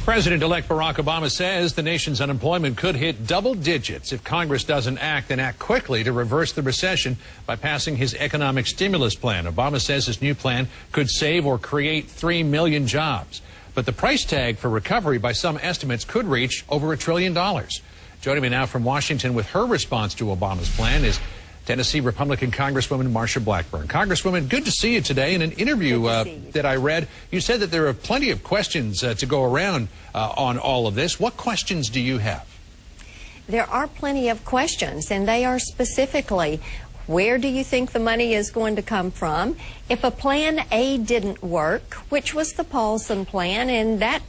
President-elect Barack Obama says the nation's unemployment could hit double digits if Congress doesn't act and act quickly to reverse the recession by passing his economic stimulus plan. Obama says his new plan could save or create 3 million jobs. But the price tag for recovery by some estimates could reach over $1 trillion. Joining me now from Washington with her response to Obama's plan is Tennessee Republican Congresswoman Marsha Blackburn. Congresswoman, good to see you today. In an interview that I read, you said that there are plenty of questions to go around on all of this. What questions do you have? There are plenty of questions, and they are specifically, where do you think the money is going to come from? If a Plan A didn't work, which was the Paulson plan, and that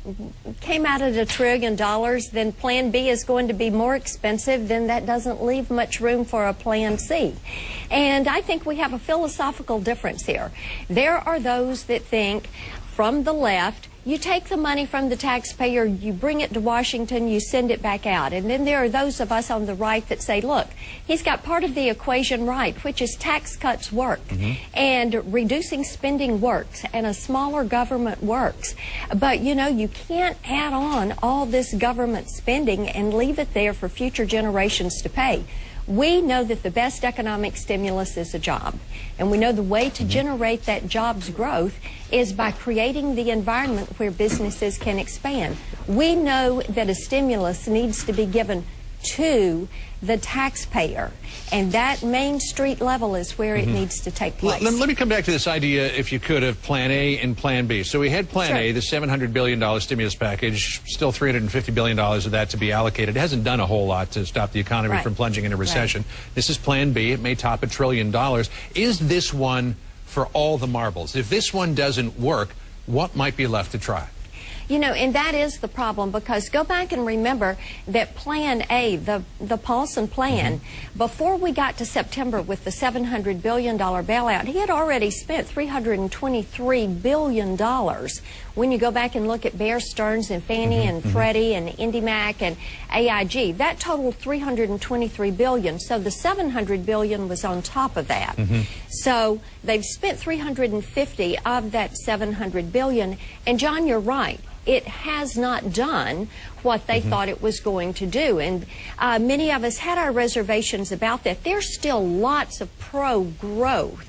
came out at $1 trillion, then Plan B is going to be more expensive, then that doesn't leave much room for a Plan C. And I think we have a philosophical difference here. There are those that think, from the left, you take the money from the taxpayer, you bring it to Washington, you send it back out. And then there are those of us on the right that say, look, he's got part of the equation right, which is tax cuts work. And reducing spending works, and a smaller government works. But, you know, you can't add on all this government spending and leave it there for future generations to pay. We know that the best economic stimulus is a job. And we know the way to generate that jobs growth is by creating the environment where businesses can expand. We know that a stimulus needs to be given to the taxpayer, and that Main Street level is where it needs to take place. Let me come back to this idea, if you could, of Plan A and Plan B. So we had Plan A, the $700 billion stimulus package, still $350 billion of that to be allocated. It hasn't done a whole lot to stop the economy from plunging into recession. This is Plan B. It may top $1 trillion. Is this one for all the marbles? If this one doesn't work, what might be left to try? You know, and that is the problem, because go back and remember that Plan A, the Paulson plan, before we got to September with the $700 billion bailout, he had already spent $323 billion. When you go back and look at Bear Stearns and Fannie and Freddie and IndyMac and AIG, that totaled $323 billion. So the $700 billion was on top of that. So they've spent $350 of that $700 billion. And John, you're right. It has not done what they thought it was going to do. And many of us had our reservations about that. There's still lots of pro-growth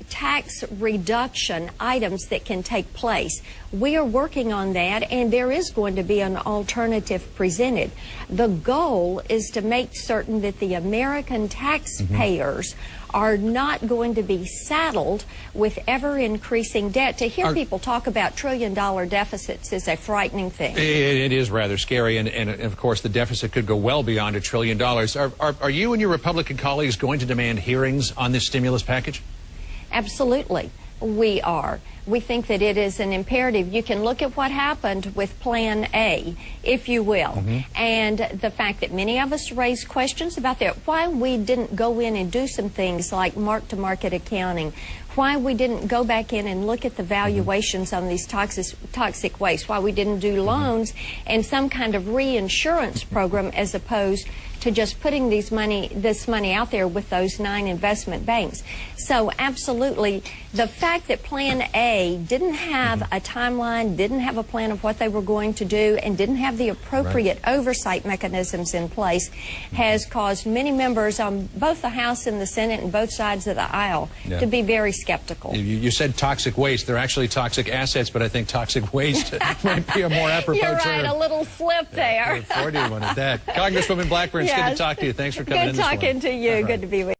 tax reduction items that can take place. We are working on that, and there is going to be an alternative presented. The goal is to make certain that the American taxpayers are not going to be saddled with ever-increasing debt. To hear people talk about trillion-dollar deficits is a frightening thing. It is rather scary, and of course the deficit could go well beyond $1 trillion. Are you and your Republican colleagues going to demand hearings on this stimulus package? Absolutely, we are. We think that it is an imperative. You can look at what happened with Plan A, if you will, and the fact that many of us raised questions about that, why we didn't go in and do some things like mark-to-market accounting, why we didn't go back in and look at the valuations on these toxic waste, why we didn't do loans and some kind of reinsurance program as opposed to just putting this money out there with those 9 investment banks. So absolutely, the fact that Plan A didn't have a timeline, didn't have a plan of what they were going to do, and didn't have the appropriate oversight mechanisms in place has caused many members on both the House and the Senate and both sides of the aisle to be very skeptical. You said toxic waste. They're actually toxic assets, but I think toxic waste might be a more apropos term. You're right, a little slip there. Freudian one at that. Congresswoman Blackburn, it's good to talk to you. Thanks for coming in this morning. Good talking to you. Good to be with you.